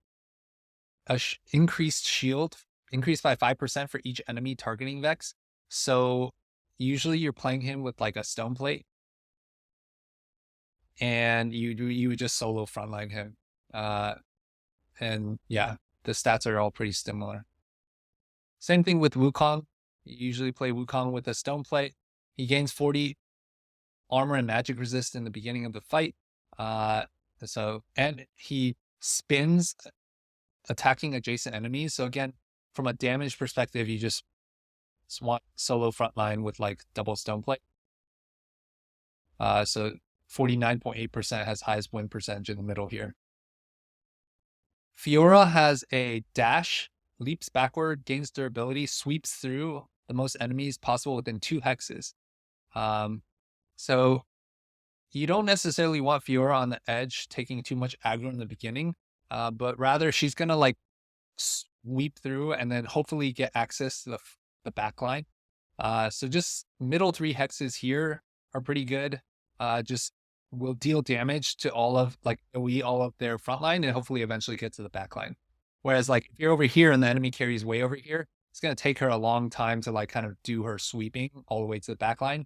a increased shield, increased by 5% for each enemy targeting Vex. So usually you're playing him with like a stone plate. And you would just solo frontline him. And yeah, the stats are all pretty similar. Same thing with Wukong. You usually play Wukong with a stone plate. He gains 40 armor and magic resist in the beginning of the fight. And he spins attacking adjacent enemies. So again, from a damage perspective, you just want solo frontline with like double stone plate. So 49.8% has highest win percentage in the middle here. Fiora has a dash, leaps backward, gains durability, sweeps through the most enemies possible within 2 hexes. So you don't necessarily want Fiora on the edge taking too much aggro in the beginning, but rather she's going to like sweep through and then hopefully get access to the back line. So just middle 3 hexes here are pretty good. Just will deal damage to all of their front line and hopefully eventually get to the back line. Whereas like if you're over here and the enemy carries way over here, it's going to take her a long time to like kind of do her sweeping all the way to the back line.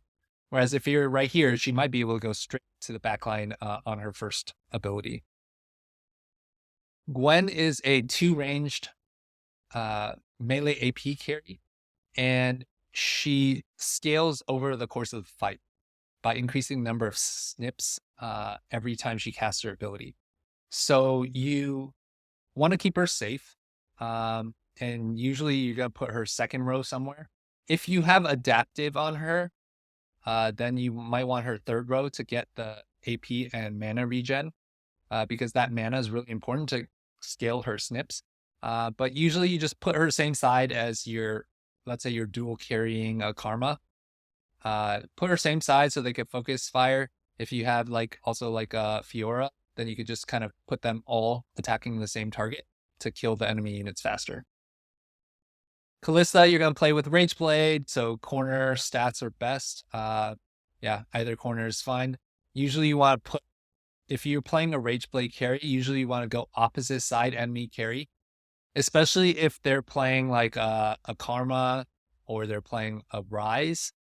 Whereas if you're right here, she might be able to go straight to the back line on her first ability. Gwen is a 2-ranged melee AP carry, and she scales over the course of the fight by increasing the number of snips every time she casts her ability. So you want to keep her safe, and usually you're going to put her second row somewhere. If you have adaptive on her, then you might want her third row to get the AP and mana regen, because that mana is really important to scale her snips. But usually you just put her same side as let's say you're dual carrying a Karma. Put her same side so they can focus fire. If you have also a Fiora, then you could just kind of put them all attacking the same target to kill the enemy units faster. Kalista, you're going to play with Rage Blade, so corner stats are best. Yeah, either corner is fine. Usually you want to if you're playing a Rage Blade carry, usually you want to go opposite side enemy carry, especially if they're playing like a Karma or they're playing a Rise.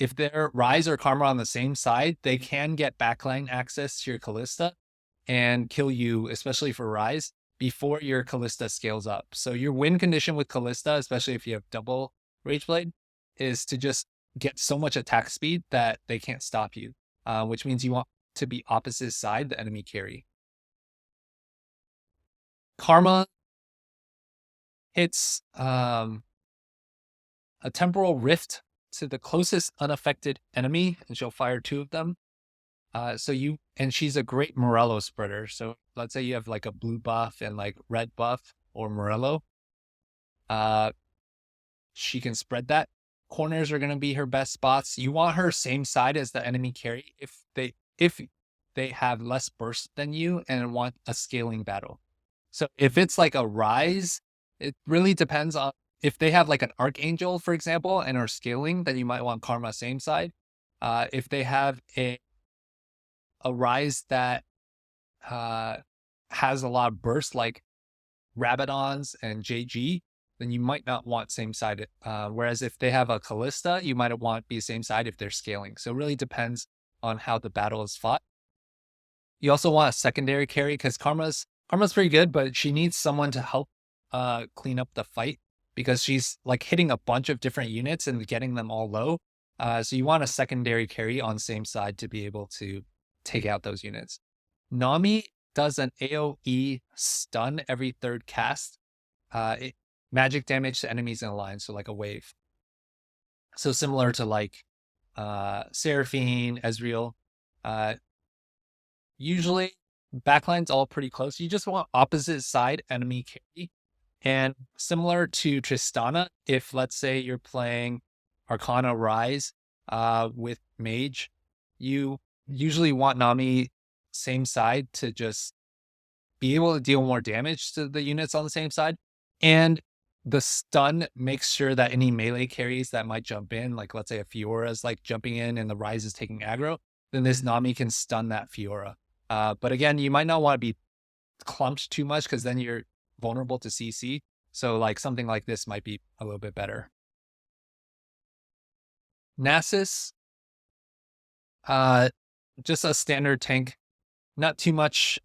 If they're Rise or Karma on the same side, they can get backline access to your Kalista and kill you, especially for Rise, before your Kalista scales up. So your win condition with Kalista, especially if you have double Rage Blade, is to just get so much attack speed that they can't stop you, which means you want to be opposite side the enemy carry. Karma hits a temporal rift to the closest unaffected enemy, and she'll fire 2 of them. And she's a great Morello spreader. So let's say you have like a blue buff and like red buff or Morello. She can spread that. Corners are going to be her best spots. You want her same side as the enemy carry if they have less burst than you and want a scaling battle. So if it's like a Rise, it really depends on if they have like an Archangel, for example, and are scaling, then you might want Karma same side. If they have a Rise that has a lot of burst like Rabadons and JG, then you might not want same side. Whereas if they have a Kalista, you might want be same side if they're scaling. So it really depends on how the battle is fought. You also want a secondary carry because Karma's pretty good, but she needs someone to help clean up the fight because she's like hitting a bunch of different units and getting them all low. So you want a secondary carry on same side to be able to take out those units. Nami does an AoE stun every third cast. Magic damage to enemies in a line, so like a wave. So similar to like Seraphine, Ezreal. Usually backline's all pretty close. You just want opposite side enemy carry. And similar to Tristana, if let's say you're playing Arcana Rise with Mage, you usually want Nami same side to just be able to deal more damage to the units on the same side. And the stun makes sure that any melee carries that might jump in, like let's say a Fiora is like jumping in and the Rise is taking aggro, then this Nami can stun that Fiora. But again, you might not want to be clumped too much because then you're vulnerable to CC. So like something like this might be a little bit better. Nasus, just a standard tank. Not too much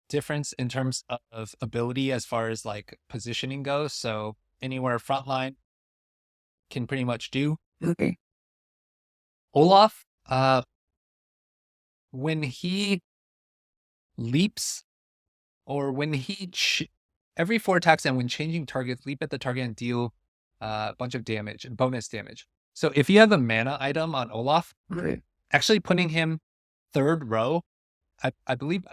difference in terms of ability as far as like positioning goes. So anywhere frontline can pretty much do. Okay. Olaf, when he leaps or when he every 4 attacks and when changing targets, leap at the target and deal a bunch of damage and bonus damage. So if you have a mana item on Olaf, actually putting him 3rd row, I believe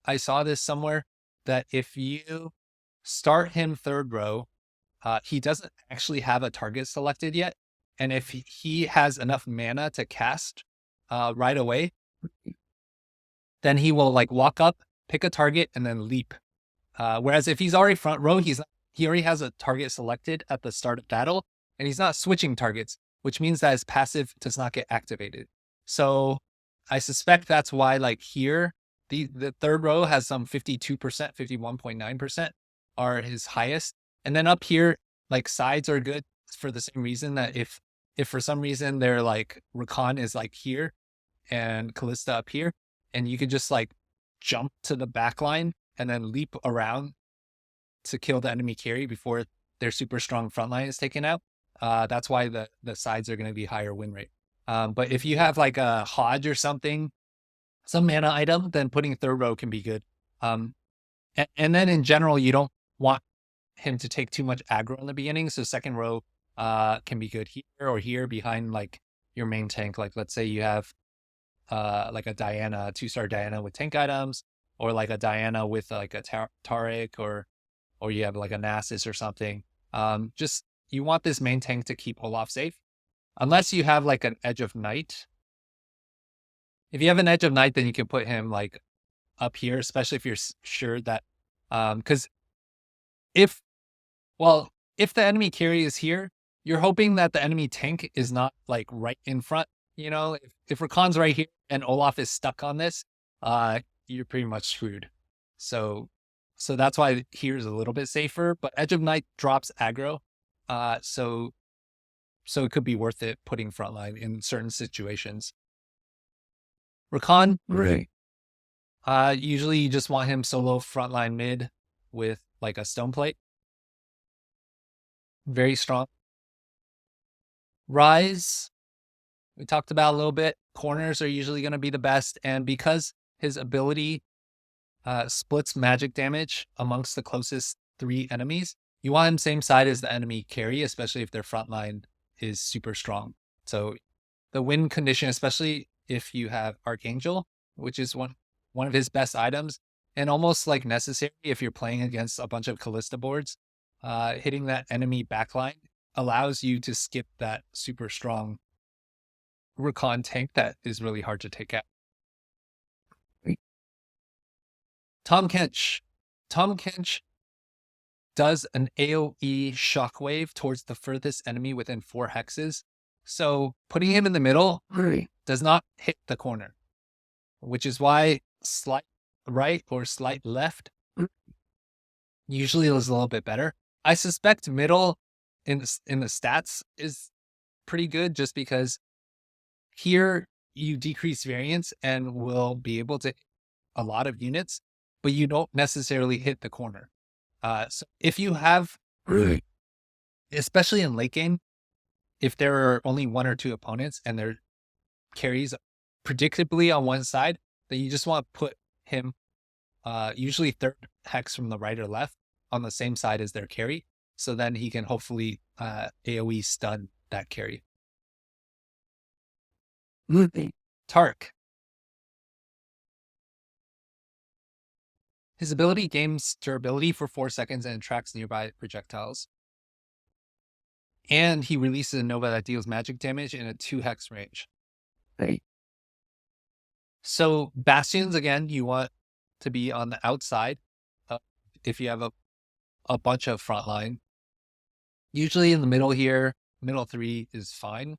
I saw this somewhere that if you start him 3rd row, he doesn't actually have a target selected yet. And if he has enough mana to cast right away, then he will like walk up, pick a target, and then leap. Whereas if he's already front row, he already has a target selected at the start of battle, and he's not switching targets, which means that his passive does not get activated. So I suspect that's why like here, the 3rd row has some 52%, 51.9% are his highest. And then up here, like sides are good for the same reason that if for some reason they're like Rakan is like here and Callista up here, and you could just like jump to the back line and then leap around to kill the enemy carry before their super strong front line is taken out. That's why the sides are going to be higher win rate. But if you have like a Hodge or something, some mana item, then putting 3rd row can be good. And then in general, you don't want him to take too much aggro in the beginning. So 2nd row can be good here or here behind like your main tank. Like let's say you have like a Diana, 2-star Diana with tank items, or like a Diana with like a Taric, or you have like a Nasus or something. Just you want this main tank to keep Olaf safe. Unless you have like an Edge of Night. If you have an Edge of Night, then you can put him like up here, especially if you're sure that, because if the enemy carry is here, you're hoping that the enemy tank is not like right in front. You know, if Rakan's right here and Olaf is stuck on this, you're pretty much screwed. So that's why here's a little bit safer, but Edge of Night drops aggro. So it could be worth it putting frontline in certain situations. Rakan, usually you just want him solo frontline mid with like a stone plate. Very strong. Rise, we talked about a little bit. Corners are usually going to be the best, and because his ability splits magic damage amongst the closest 3 enemies, you want him same side as the enemy carry, especially if their front line is super strong. So the win condition, especially if you have Archangel, which is one of his best items, and almost like necessary if you're playing against a bunch of Callista boards, hitting that enemy backline allows you to skip that super strong Rakan tank that is really hard to take out. Tom Kench does an AoE shockwave towards the furthest enemy within 4 hexes. So putting him in the middle does not hit the corner, which is why slight right or slight left usually is a little bit better. I suspect middle in the stats is pretty good just because here you decrease variance and will be able to hit a lot of units, but you don't necessarily hit the corner. So if you have, especially in late game, if there are only 1 or 2 opponents and their carries predictably on one side, then you just want to put him usually third hex from the right or left on the same side as their carry. So then he can hopefully AoE stun that carry. Tark. His ability gains durability for 4 seconds and attracts nearby projectiles. And he releases a Nova that deals magic damage in a 2 hex range. So Bastions, again, you want to be on the outside if you have a bunch of frontline. Usually in the middle here, middle 3 is fine.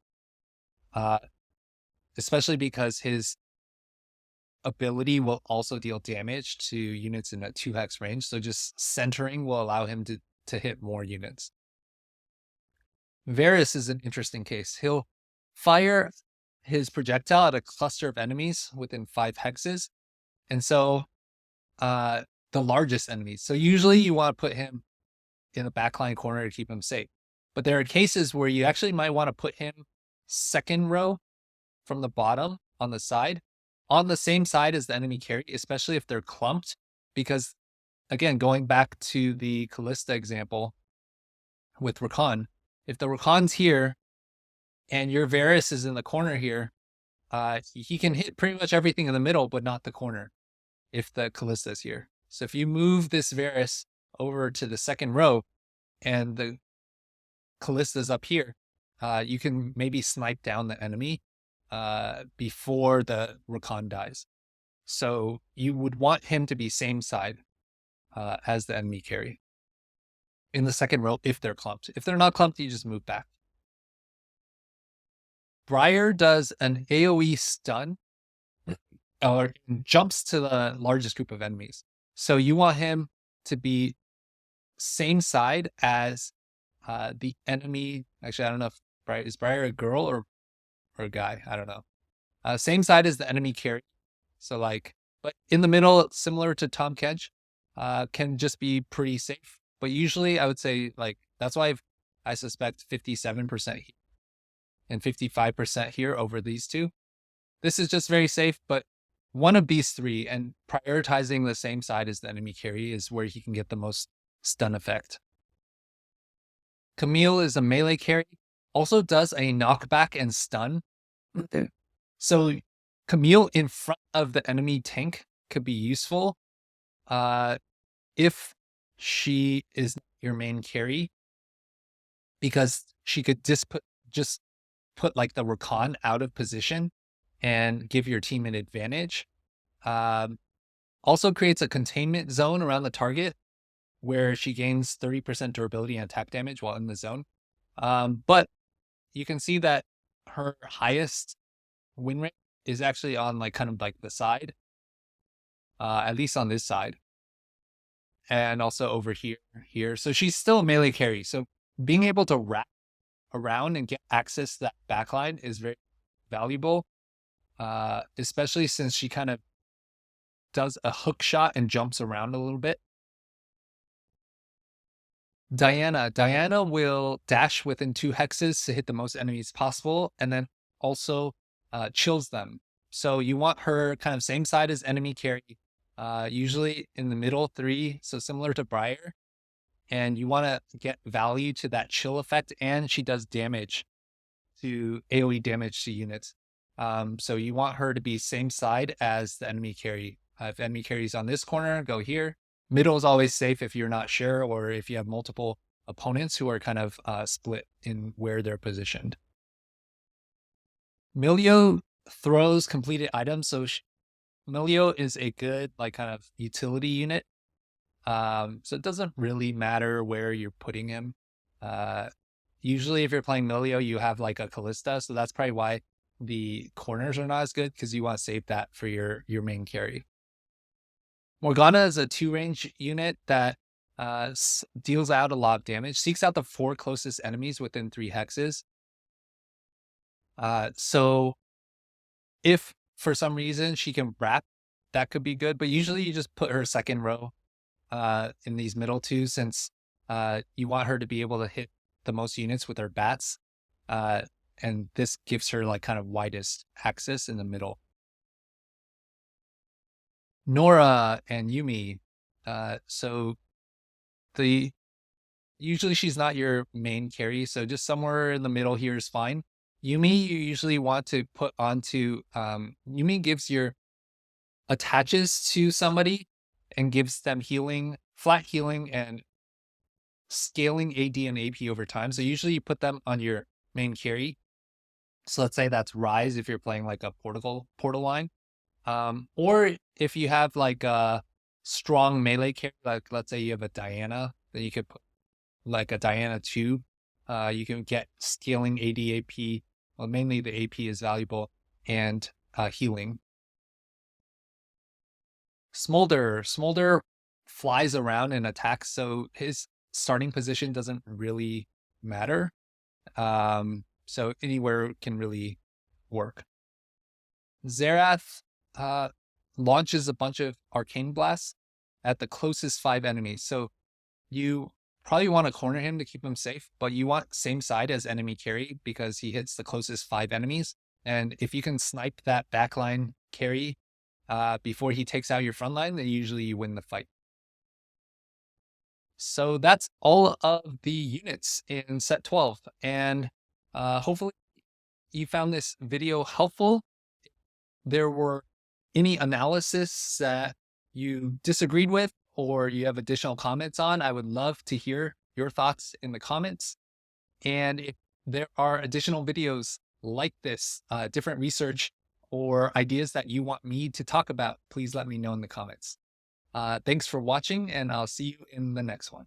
Especially because his ability will also deal damage to units in a 2 hex range. So just centering will allow him to hit more units. Varus is an interesting case. He'll fire his projectile at a cluster of enemies within 5 hexes. And so the largest enemies. So usually you want to put him in the backline corner to keep him safe. But there are cases where you actually might want to put him second row from the bottom on the side, on the same side as the enemy carry, especially if they're clumped. Because again, going back to the Callista example with Rakan, if the Rakan's here and your Varus is in the corner here, he can hit pretty much everything in the middle, but not the corner if the Callista is here. So if you move this Varus over to the second row and the Callista's up here, you can maybe snipe down the enemy before the Rakan dies. So you would want him to be same side as the enemy carry in the second row if they're clumped. If they're not clumped, you just move back. Briar does an AoE stun or jumps to the largest group of enemies. So you want him to be same side as the enemy. Actually, I don't know if is Briar a girl or a guy? I don't know. Same side as the enemy carry. So like, but in the middle, similar to Tom Kedge, can just be pretty safe. But usually I would say like, that's why I suspect 57% and 55% here over these two. This is just very safe, but one of these three and prioritizing the same side as the enemy carry is where he can get the most stun effect. Camille is a melee carry, also does a knockback and stun. So Camille in front of the enemy tank could be useful if she is your main carry, because she could just put like the Rakan out of position and give your team an advantage. Also creates a containment zone around the target where she gains 30% durability and attack damage while in the zone. But you can see that her highest win rate is actually on like kind of like the side, at least on this side, and also over here. So she's still a melee carry. So being able to wrap around and get access to that backline is very valuable, especially since she kind of does a hook shot and jumps around a little bit. Diana will dash within 2 hexes to hit the most enemies possible, and then also chills them. So you want her kind of same side as enemy carry, usually in the middle 3, so similar to Briar. And you want to get value to that chill effect, and she does damage to AoE damage to units. So you want her to be same side as the enemy carry. If enemy carry's on this corner, go here. Middle is always safe if you're not sure, or if you have multiple opponents who are kind of split in where they're positioned. Milio throws completed items. So Milio is a good like kind of utility unit. So it doesn't really matter where you're putting him. Usually if you're playing Milio, you have like a Callista. So that's probably why the corners are not as good, because you want to save that for your main carry. Morgana is a 2-range unit that deals out a lot of damage, seeks out the 4 closest enemies within 3 hexes. So If for some reason she can wrap, that could be good. But usually you just put her second row in these middle two, since you want her to be able to hit the most units with her bats. Uh, and this gives her like kind of widest axis in the middle. Nora and Yumi. So the usually she's not your main carry, so just somewhere in the middle here is fine. Yumi, you usually want to put onto Yumi gives your attaches to somebody and gives them healing, flat healing, and scaling AD and AP over time. So usually you put them on your main carry. So let's say that's Rise if you're playing like a portal line. Or if you have like a strong melee carry, like let's say you have a Diana, then you could put like a Diana 2. You can get scaling AD AP. Well, mainly the AP is valuable, and healing. Smolder flies around and attacks, so his starting position doesn't really matter. So anywhere can really work. Xerath launches a bunch of arcane blasts at the closest 5 enemies. So you probably want to corner him to keep him safe, but you want same side as enemy carry because he hits the closest 5 enemies. And if you can snipe that backline carry before he takes out your front line, then usually you win the fight. So that's all of the units in set 12. And hopefully you found this video helpful. There were any analysis that you disagreed with or you have additional comments on, I would love to hear your thoughts in the comments. And if there are additional videos like this, different research or ideas that you want me to talk about, please let me know in the comments. Thanks for watching, and I'll see you in the next one.